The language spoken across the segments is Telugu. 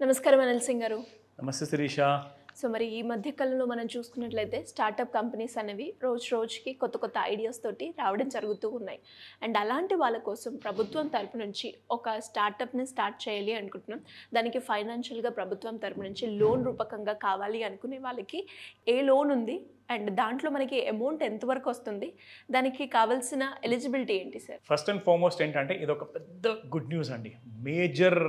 నమస్కారం అనిల్ సింగ్ గారు. నమస్తే శిరీష. సో మరి ఈ మధ్య కాలంలో మనం చూసుకున్నట్లయితే స్టార్టప్ కంపెనీస్ అనేవి రోజుకి కొత్త ఐడియాస్ తోటి రావడం జరుగుతూ ఉన్నాయి. అండ్ అలాంటి వాళ్ళ కోసం ప్రభుత్వం తరపు నుంచి ఒక స్టార్టప్ని స్టార్ట్ చేయాలి అనుకుంటున్నాం. దానికి ఫైనాన్షియల్గా ప్రభుత్వం తరపు నుంచి లోన్ రూపకంగా కావాలి అనుకునే వాళ్ళకి ఏ లోన్ ఉంది అండ్ దాంట్లో మనకి అమౌంట్ ఎంతవరకు వస్తుంది, దానికి కావాల్సిన ఎలిజిబిలిటీ ఏంటి సార్? ఫస్ట్ అండ్ ఫార్మోస్ట్ ఏంటంటే ఇది ఒక పెద్ద గుడ్ న్యూస్ అండి. Major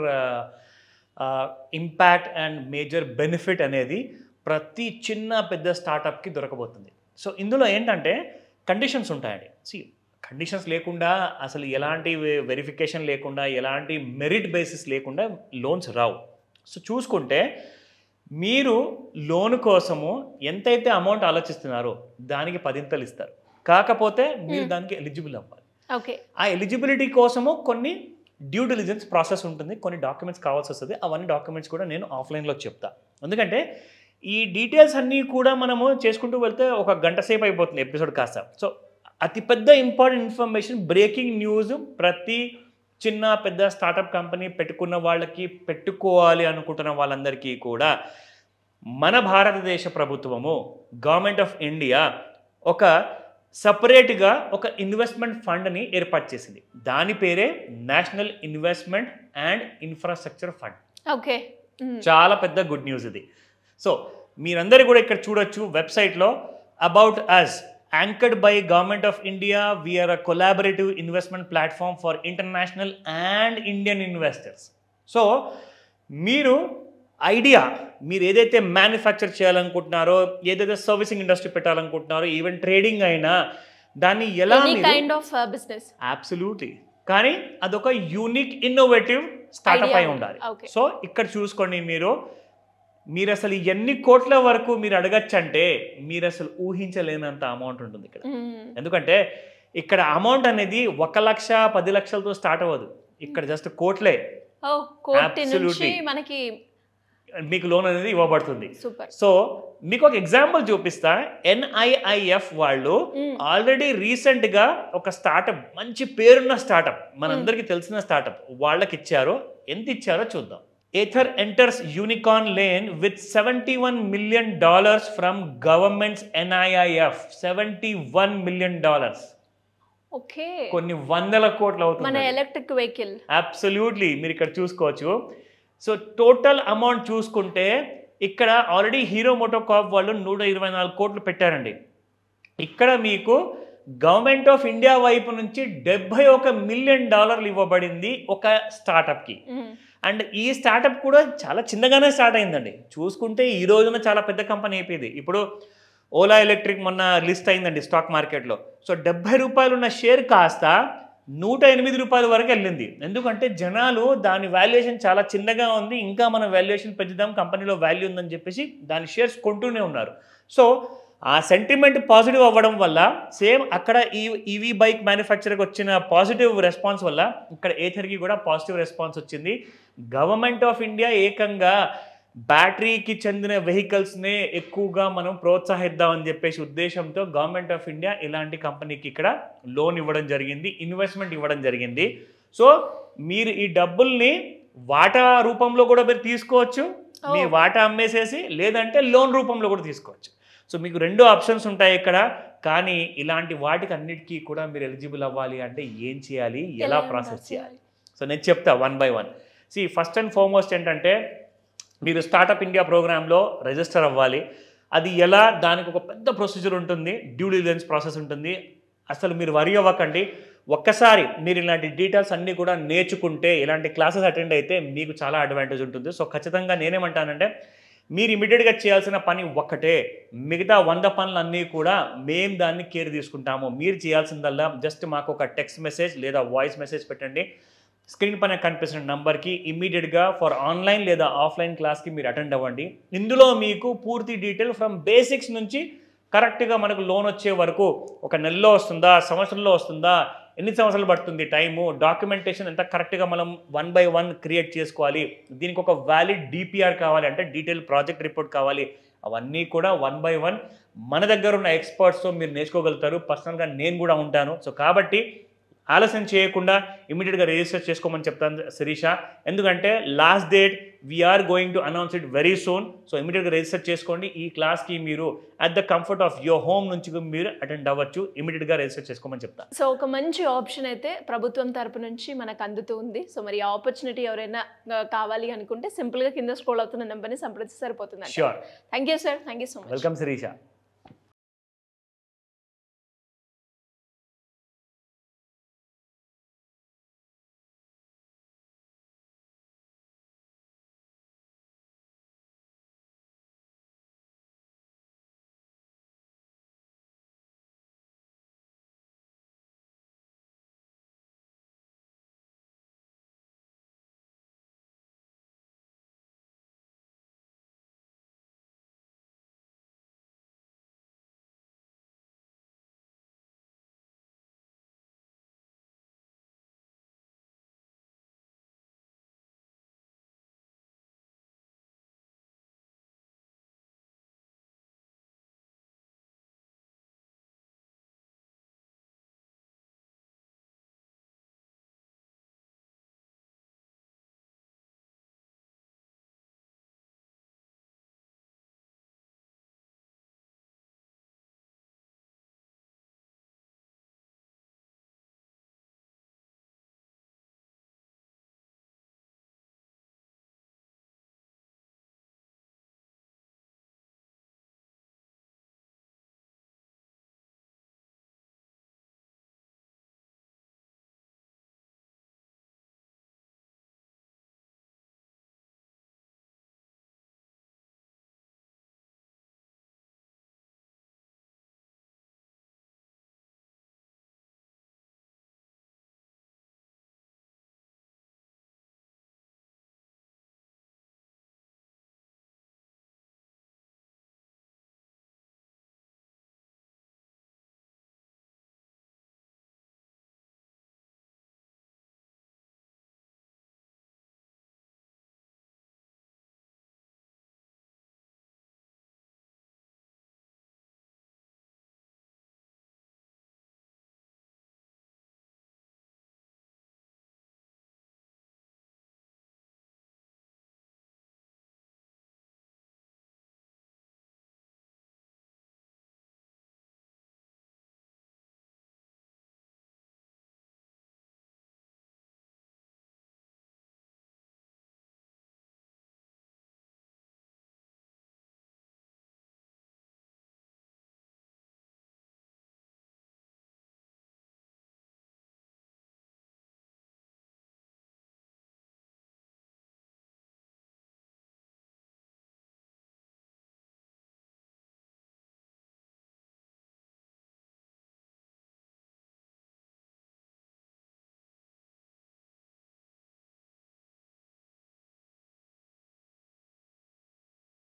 impact and major benefit అనేది ప్రతి చిన్న పెద్ద స్టార్టప్కి దొరకబోతుంది. సో ఇందులో ఏంటంటే కండిషన్స్ ఉంటాయండి. కండిషన్స్ లేకుండా అసలు ఎలాంటి వెరిఫికేషన్ లేకుండా ఎలాంటి మెరిట్ బేసిస్ లేకుండా లోన్స్ రావు. సో చూసుకుంటే మీరు లోన్ కోసము ఎంతైతే అమౌంట్ ఆలోచిస్తున్నారో దానికి 10 ఇస్తారు. కాకపోతే మీరు దానికి ఎలిజిబుల్ అవ్వాలి. ఓకే, ఆ ఎలిజిబిలిటీ కోసము కొన్ని డ్యూ డిలిజెన్స్ ప్రాసెస్ ఉంటుంది, కొన్ని డాక్యుమెంట్స్ కావాల్సి వస్తుంది. అవన్నీ డాక్యుమెంట్స్ కూడా నేను ఆఫ్లైన్లో చెప్తా. ఎందుకంటే ఈ డీటెయిల్స్ అన్నీ కూడా మనము చేసుకుంటూ వెళ్తే ఒక గంట సేపు అయిపోతుంది ఎపిసోడ్ కాస్త. సో అతిపెద్ద ఇంపార్టెంట్ ఇన్ఫర్మేషన్, బ్రేకింగ్ న్యూస్ ప్రతి చిన్న పెద్ద స్టార్టప్ కంపెనీ పెట్టుకున్న వాళ్ళకి, పెట్టుకోవాలి అనుకుంటున్న వాళ్ళందరికీ కూడా మన భారతదేశ ప్రభుత్వము, గవర్నమెంట్ ఆఫ్ ఇండియా ఒక సపరేట్గా ఒక ఇన్వెస్ట్మెంట్ ఫండ్ని ఏర్పాటు చేసింది. దాని పేరే national investment and infrastructure fund. Okay, చాలా పెద్ద గుడ్ న్యూస్ ఇది. సో మీరందరూ కూడా ఇక్కడ చూడొచ్చు వెబ్సైట్లో, about us anchored by Government of India, we are a collaborative investment platform for international and Indian investors. So మీరు మీరు ఏదైతే మ్యానుఫ్యాక్చర్ చేయాలనుకుంటున్నారో, ఏదైతే సర్వీసింగ్ ఇండస్ట్రీ పెట్టాలనుకుంటున్నారో, ఈవెన్ ట్రేడింగ్ అయినా దాన్ని ఎలా కైండ్ ఆఫ్ బిజినెస్ అబ్సల్యూట్లీ, కానీ అదొక యూనిక్ ఇన్నోవేటివ్ స్టార్టప్ అయి ఉండాలి. సో ఇక్కడ చూసుకోండి, మీరు అసలు ఎన్ని కోట్ల వరకు మీరు అడగచ్చంటే మీరు అసలు ఊహించలేనంత అమౌంట్ ఉంటుంది ఇక్కడ. ఎందుకంటే ఇక్కడ అమౌంట్ అనేది 1 లక్ష 10 లక్షలతో స్టార్ట్ అవ్వదు. ఇక్కడ జస్ట్ కోట్లే. మనకి మీకు లోన్ అనేది ఇవ్వబడుతుంది. సో మీకు ఒక ఎగ్జాంపుల్ చూపిస్తా. NIIF వాళ్ళు ఆల్రెడీ రీసెంట్ గా ఒక స్టార్టప్, మంచి పేరున్న స్టార్టప్, మనందరికి తెలిసిన స్టార్టప్ వాళ్ళకి ఇచ్చారు. ఎంత ఇచ్చారో చూద్దాం. Ather enters unicorn lane with $71 million from government's NIIF. $71 million. Okay, కొన్ని వందల కోట్లు అవుతుంది మన ఎలక్ట్రిక్ వెహికల్. అబ్సల్యూట్లీ, మీరు ఇక్కడ చూసుకోవచ్చు. సో టోటల్ అమౌంట్ చూసుకుంటే ఇక్కడ ఆల్రెడీ హీరో మోటోకార్ప్ వాళ్ళు 124 కోట్లు పెట్టారండి. ఇక్కడ మీకు గవర్నమెంట్ ఆఫ్ ఇండియా వైపు నుంచి $71 మిలియన్ ఇవ్వబడింది ఒక స్టార్టప్కి. అండ్ ఈ స్టార్టప్ కూడా చాలా చిన్నగానే స్టార్ట్ అయిందండి. చూసుకుంటే ఈ రోజున చాలా పెద్ద కంపెనీ అయిపోయింది. ఇప్పుడు ఓలా ఎలక్ట్రిక్ మొన్న లిస్ట్ అయిందండి స్టాక్ మార్కెట్లో. సో ₹70 ఉన్న షేర్ కాస్త ₹108 వరకు వెళ్ళింది. ఎందుకంటే జనాలు దాని వాల్యుయేషన్ చాలా చిన్నగా ఉంది, ఇంకా మనం వాల్యుయేషన్ పెంచుదాం, కంపెనీలో వాల్యూ ఉందని చెప్పేసి దాని షేర్స్ కొంటూనే ఉన్నారు. సో ఆ సెంటిమెంట్ పాజిటివ్ అవ్వడం వల్ల, సేమ్ అక్కడ ఈవీ బైక్ మ్యానుఫ్యాక్చర్కి వచ్చిన పాజిటివ్ రెస్పాన్స్ వల్ల ఇక్కడ ఏథర్కి కూడా పాజిటివ్ రెస్పాన్స్ వచ్చింది. గవర్నమెంట్ ఆఫ్ ఇండియా ఏకంగా బ్యాటరీకి చెందిన వెహికల్స్నే ఎక్కువగా మనం ప్రోత్సహిద్దామని చెప్పేసి ఉద్దేశంతో గవర్నమెంట్ ఆఫ్ ఇండియా ఇలాంటి కంపెనీకి ఇక్కడ లోన్ ఇవ్వడం జరిగింది, ఇన్వెస్ట్మెంట్ ఇవ్వడం జరిగింది. సో మీరు ఈ డబ్బుల్ని వాటా రూపంలో కూడా మీరు తీసుకోవచ్చు, మీ వాటా అమ్మేసేసి, లేదంటే లోన్ రూపంలో కూడా తీసుకోవచ్చు. సో మీకు 2 ఆప్షన్స్ ఉంటాయి ఇక్కడ. కానీ ఇలాంటి వాటికి అన్నిటికీ కూడా మీరు ఎలిజిబుల్ అవ్వాలి అంటే ఏం చేయాలి, ఎలా ప్రాసెస్ చేయాలి? సో నేను చెప్తా one by one. First and foremost ఏంటంటే మీరు స్టార్టప్ ఇండియా ప్రోగ్రాంలో రిజిస్టర్ అవ్వాలి. అది ఎలా, దానికి ఒక పెద్ద ప్రొసీజర్ ఉంటుంది, డ్యూ డిలిజెన్స్ ప్రాసెస్ ఉంటుంది. అసలు మీరు వరి అవ్వకండి. ఒక్కసారి మీరు ఇలాంటి డీటెయిల్స్ అన్నీ కూడా నేర్చుకుంటే, ఇలాంటి క్లాసెస్ అటెండ్ అయితే మీకు చాలా అడ్వాంటేజ్ ఉంటుంది. సో ఖచ్చితంగా నేనేమంటానంటే, మీరు ఇమీడియట్గా చేయాల్సిన పని ఒక్కటే, మిగతా 100 పనులన్నీ కూడా మేము దాన్ని కేర్ తీసుకుంటాము. మీరు చేయాల్సిందల్లా జస్ట్ మాకు ఒక టెక్స్ట్ మెసేజ్ లేదా వాయిస్ మెసేజ్ పెట్టండి. స్క్రీన్ పైన కనిపిస్తున్న నంబర్కి ఇమ్మీడియట్గా ఫర్ ఆన్లైన్ లేదా ఆఫ్లైన్ క్లాస్కి మీరు అటెండ్ అవ్వండి. ఇందులో మీకు పూర్తి డీటెయిల్ ఫ్రమ్ బేసిక్స్ నుంచి కరెక్ట్గా మనకు లోన్ వచ్చే వరకు, ఒక నెలలో వస్తుందా, సంవత్సరంలో వస్తుందా, ఎన్ని సంవత్సరాలు పడుతుంది టైము, డాక్యుమెంటేషన్ ఎంత కరెక్ట్గా మనం 1 by 1 క్రియేట్ చేసుకోవాలి, దీనికి ఒక వ్యాలిడ్ DPR కావాలి అంటే డీటెయిల్ ప్రాజెక్ట్ రిపోర్ట్ కావాలి, అవన్నీ కూడా 1 by 1 మన దగ్గర ఉన్న ఎక్స్పర్ట్స్తో మీరు నేర్చుకోగలుగుతారు. పర్సనల్గా నేను కూడా ఉంటాను. సో కాబట్టి ఆలస్యం చేయకుండా ఇమీడియట్గా రిజిస్టర్ చేసుకోమని చెప్తాను శిరీష. ఎందుకంటే last date we're going to announce it very soon. So ఇమీడియట్గా రిజిస్టర్ చేసుకోండి. ఈ క్లాస్కి మీరు at the comfort of your home నుంచి మీరు అటెండ్ అవ్వచ్చు. ఇమీడియట్గా రిజిస్టర్ చేసుకోమని చెప్తాను. సో ఒక మంచి ఆప్షన్ అయితే ప్రభుత్వం తరపు నుంచి మనకు అందుతూ ఉంది. సో మరి ఆ ఆపర్చునిటీ ఎవరైనా కావాలి అనుకుంటే సింపుల్గా కింద స్క్రోల్ అవుతున్న నెంబర్ని సంప్రదిస్తే సరిపోతుంది. Sure. Thank you sir. Thank you so much. Welcome Sirisha.